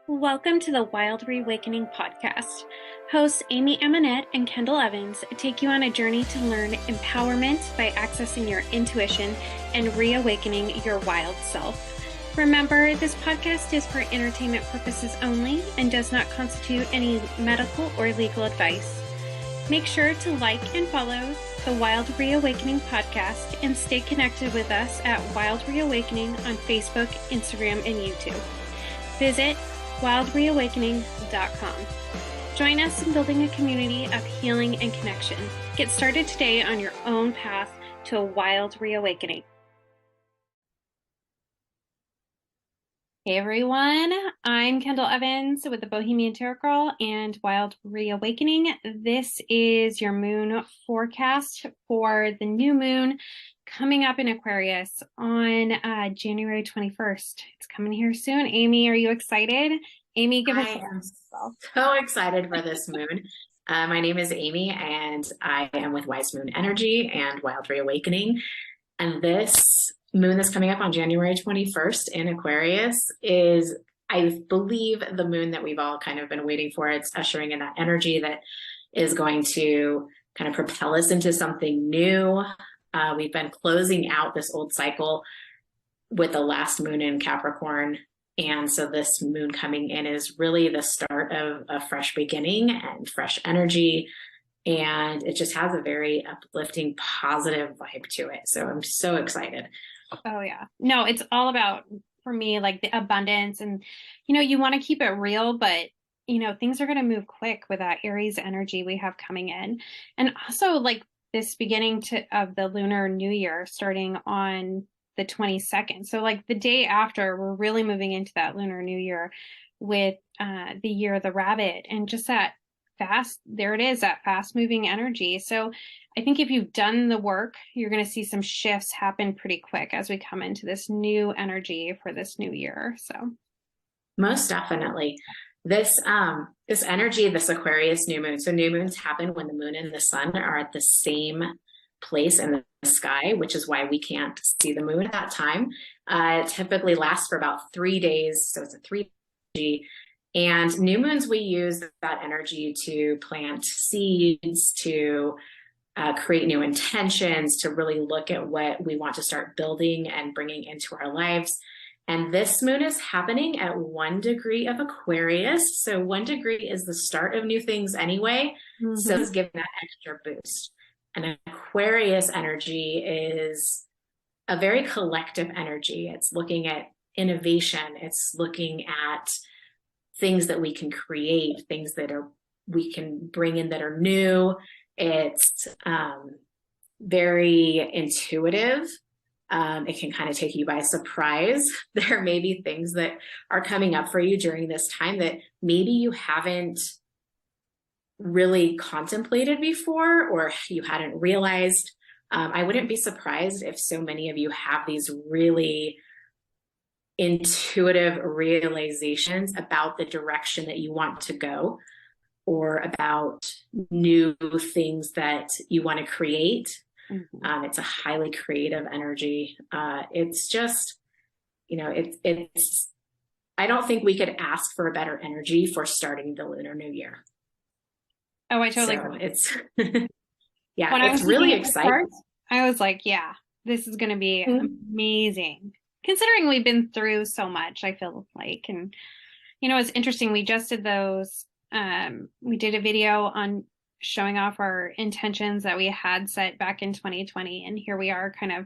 Welcome to the Wild Reawakening podcast. Hosts Amy and Kendall Evans take you on a journey to learn empowerment by accessing your intuition and reawakening your wild self. Remember, this podcast is for entertainment purposes only and does not constitute any medical or legal advice. Make sure to like and follow the Wild Reawakening podcast and stay connected with us at Wild Reawakening on Facebook, Instagram, and YouTube. Visit wildreawakening.com. Join us in building a community of healing and connection. Get started today on your own path to a wild reawakening. Hey everyone, I'm Kendall Evans with the Bohemian Tarot Girl and Wild Reawakening. This is your moon forecast for the new moon coming up in Aquarius on January 21st. It's coming here soon. Amy, are you excited? Amy, give us I am so excited for this moon. My name is Amy and I am with Wise Moon Energy and Wild Reawakening. And this moon that's coming up on January 21st in Aquarius is, I believe, the moon that we've all kind of been waiting for. It's ushering in that energy that is going to kind of propel us into something new. We've been closing out this old cycle with the last moon in Capricorn. And so this moon coming in is really the start of a fresh beginning and fresh energy. And it just has a very uplifting, positive vibe to it. So I'm so excited. Oh yeah. No, it's all about, for me, like the abundance and, you want to keep it real, but things are going to move quick with that Aries energy we have coming in. And also like this beginning of the lunar new year starting on the 22nd. So like the day after, we're really moving into that lunar new year with the year of the rabbit and just that fast, there it is, that fast moving energy. So I think if you've done the work, you're going to see some shifts happen pretty quick as we come into this new energy for this new year. So Most definitely. This energy, this Aquarius new moon. So new moons happen when the moon and the sun are at the same place in the sky, which is why we can't see the moon at that time. It typically lasts for about 3 days. So it's a 3 energy. And new moons, we use that energy to plant seeds, to create new intentions, to really look at what we want to start building and bringing into our lives. And this moon is happening at 1 degree of Aquarius. So 1 degree is the start of new things anyway. Mm-hmm. So it's giving that extra boost. And Aquarius energy is a very collective energy. It's looking at innovation. It's looking at things that we can create, things that we can bring in that are new. It's very intuitive. It can kind of take you by surprise. There may be things that are coming up for you during this time that maybe you haven't really contemplated before or you hadn't realized. I wouldn't be surprised if so many of you have these really intuitive realizations about the direction that you want to go or about new things that you want to create. Mm-hmm. It's a highly creative energy. It's just, it's, I don't think we could ask for a better energy for starting the Lunar New Year. Oh, I totally agree. It's, yeah, when it's really exciting. I was like, yeah, this is going to be amazing. Considering we've been through so much, I feel like, and, it's interesting. We just did those, we did a video on showing off our intentions that we had set back in 2020. And here we are kind of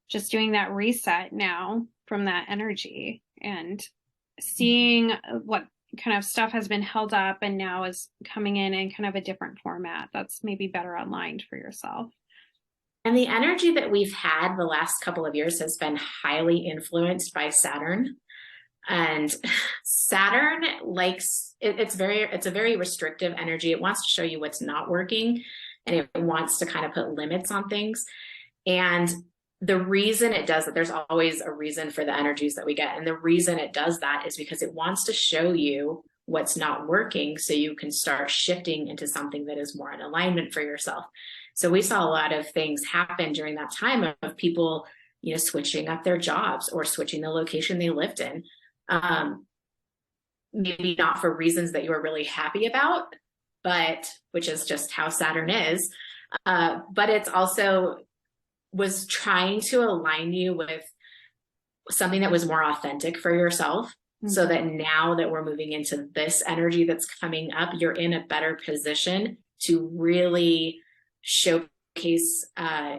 just doing that reset now from that energy and seeing what kind of stuff has been held up and now is coming in kind of a different format that's maybe better aligned for yourself. And the energy that we've had the last couple of years has been highly influenced by Saturn. And Saturn likes, it's a very restrictive energy. It wants to show you what's not working and it wants to kind of put limits on things. And the reason it does that, there's always a reason for the energies that we get. And the reason it does that is because it wants to show you what's not working so you can start shifting into something that is more in alignment for yourself. So we saw a lot of things happen during that time of people, switching up their jobs or switching the location they lived in. maybe not for reasons that you were really happy about, but which is just how Saturn is. But it's also was trying to align you with something that was more authentic for yourself. So that now that we're moving into this energy that's coming up, you're in a better position to really showcase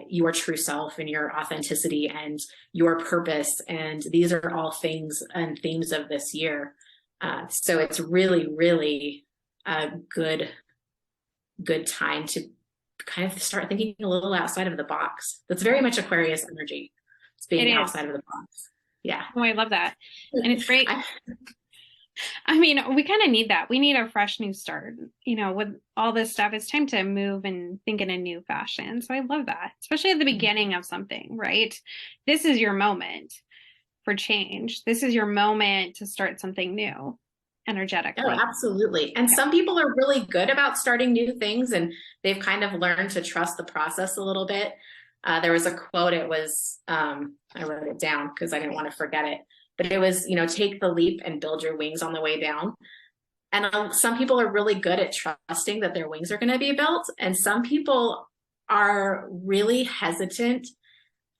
your true self and your authenticity and your purpose. And these are all things and themes of this year. So it's really, really a good time to kind of start thinking a little outside of the box. That's very much Aquarius energy. It's being outside of the box. Yeah. Oh, I love that. And it's great. I mean, we kind of need that. We need a fresh new start. You know, with all this stuff, it's time to move and think in a new fashion. So I love that, especially at the beginning of something, right? This is your moment for change. This is your moment to start something new energetically. Oh, absolutely. And some people are really good about starting new things, and they've kind of learned to trust the process a little bit. There was a quote, it was, I wrote it down because I didn't want to forget it, but it was, take the leap and build your wings on the way down. And some people are really good at trusting that their wings are going to be built. And some people are really hesitant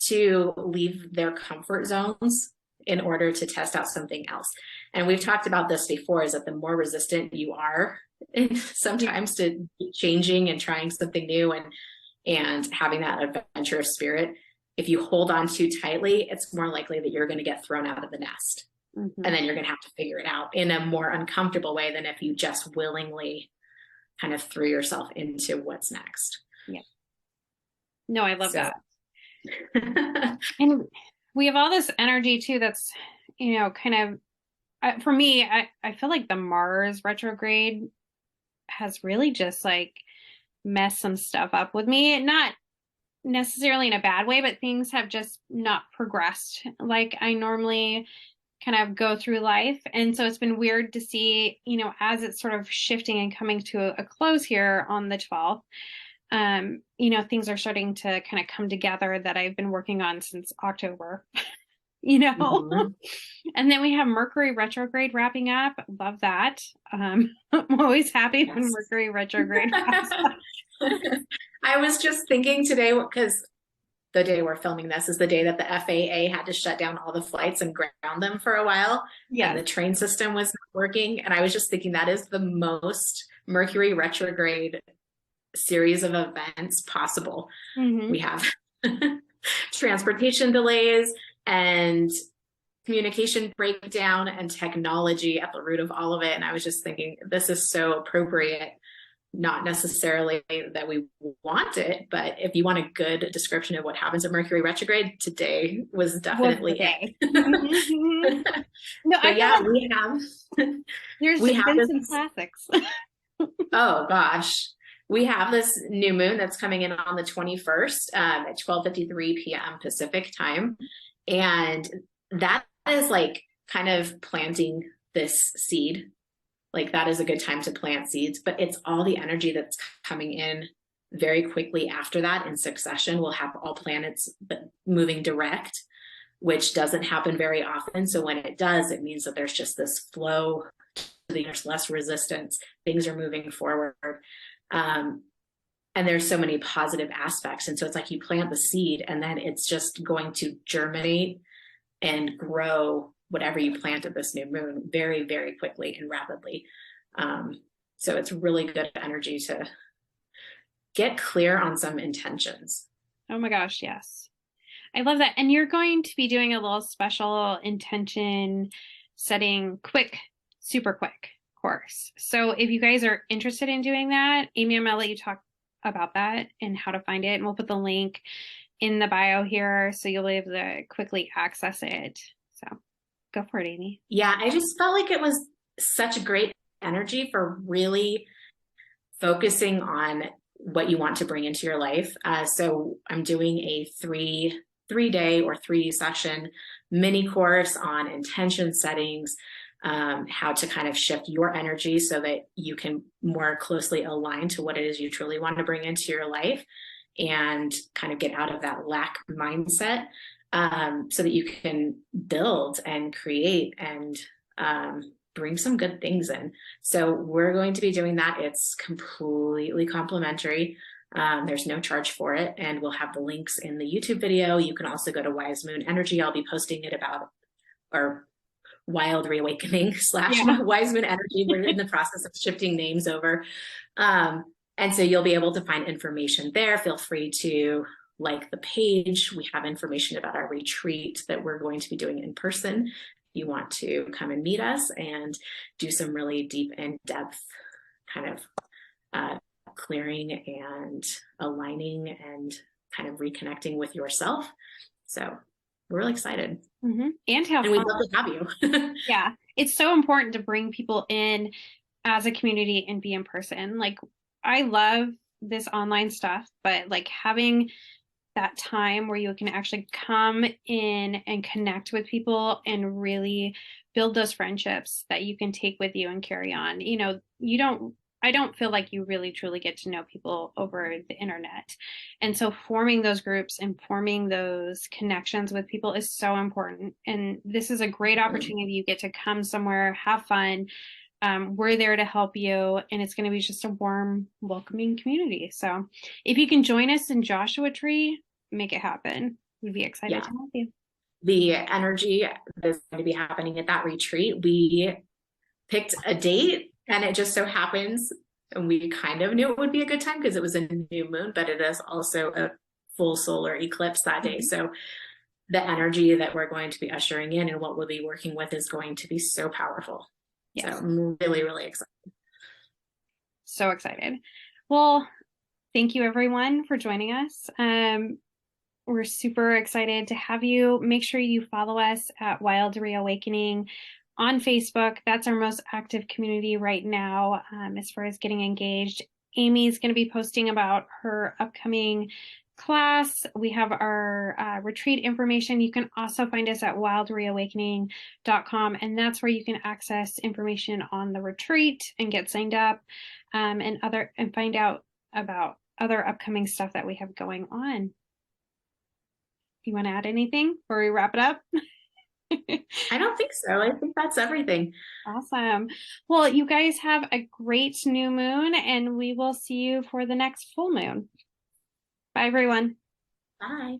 to leave their comfort zones in order to test out something else. And we've talked about this before, is that the more resistant you are sometimes to changing and trying something new and having that adventurous spirit, if you hold on too tightly, it's more likely that you're going to get thrown out of the nest. And then you're going to have to figure it out in a more uncomfortable way than if you just willingly kind of threw yourself into what's next. Yeah. No, I love that. And we have all this energy too that's, kind of, for me, I feel like the Mars retrograde has really just like messed some stuff up with me. Not necessarily in a bad way, but things have just not progressed like I normally kind of go through life. And so it's been weird to see, as it's sort of shifting and coming to a close here on the 12th, things are starting to kind of come together that I've been working on since October. And then we have Mercury retrograde wrapping up. Love that. I'm always happy when Mercury retrograde happens. I was just thinking today, because the day we're filming this is the day that the FAA had to shut down all the flights and ground them for a while. Yeah. And the train system was not working. And I was just thinking that is the most Mercury retrograde series of events possible. We have transportation delays and communication breakdown and technology at the root of all of it. And I was just thinking, this is so appropriate, not necessarily that we want it, but if you want a good description of what happens at Mercury retrograde, today was definitely it. No, but yeah, we have been some classics. Oh gosh. We have this new moon that's coming in on the 21st at 12:53 p.m. Pacific time. And that is like kind of planting this seed. Like that is a good time to plant seeds, but it's all the energy that's coming in very quickly after that in succession. We'll have all planets moving direct, which doesn't happen very often. So when it does, it means that there's just this flow, there's less resistance, things are moving forward. And there's so many positive aspects. And so it's like you plant the seed and then it's just going to germinate and grow whatever you plant at this new moon very, very quickly and rapidly. So it's really good energy to get clear on some intentions. Oh my gosh, yes. I love that. And you're going to be doing a little special intention setting super quick course. So if you guys are interested in doing that, Amy, I'm gonna let you talk about that and how to find it. And we'll put the link in the bio here so you'll be able to quickly access it. So go for it, Amy. Yeah, I just felt like it was such a great energy for really focusing on what you want to bring into your life. So I'm doing a three-day or 3-session mini course on intention settings, how to kind of shift your energy so that you can more closely align to what it is you truly want to bring into your life and kind of get out of that lack mindset, so that you can build and create and bring some good things in. So we're going to be doing that. It's completely complimentary. There's no charge for it, and we'll have the links in the YouTube video. You can also go to Wise Moon Energy. I'll be posting it about, or Wild Reawakening slash Yeah. Wise Moon Energy. We're in the process of shifting names over. And so you'll be able to find information there. Feel free to like the page. We have information about our retreat that we're going to be doing in person. If you want to come and meet us and do some really deep in-depth kind of clearing and aligning and kind of reconnecting with yourself. So we're really excited. And have and we'd fun. love to have you. Yeah, it's so important to bring people in as a community and be in person. Like, I love this online stuff, but like having that time where you can actually come in and connect with people and really build those friendships that you can take with you and carry on. You know, I don't feel like you really truly get to know people over the internet. And so forming those groups and forming those connections with people is so important. And this is a great opportunity. You get to come somewhere, have fun. We're there to help you, and it's going to be just a warm, welcoming community. So if you can join us in Joshua Tree, make it happen. We'd be excited to help you. The energy that is going to be happening at that retreat, we picked a date, and it just so happens, and we kind of knew it would be a good time because it was a new moon, but it is also a full solar eclipse that day. So the energy that we're going to be ushering in and what we'll be working with is going to be so powerful. So I'm really, really excited. So excited. Well, thank you everyone for joining us. We're super excited to have you. Make sure you follow us at Wild Reawakening on Facebook. That's our most active community right now as far as getting engaged. Amy's going to be posting about her upcoming class. We have our retreat information. You can also find us at wildreawakening.com, and that's where you can access information on the retreat and get signed up and find out about other upcoming stuff that we have going on. You want to add anything before we wrap it up? I don't think so. I think that's everything. Awesome. Well, you guys have a great new moon, and we will see you for the next full moon. Bye, everyone. Bye.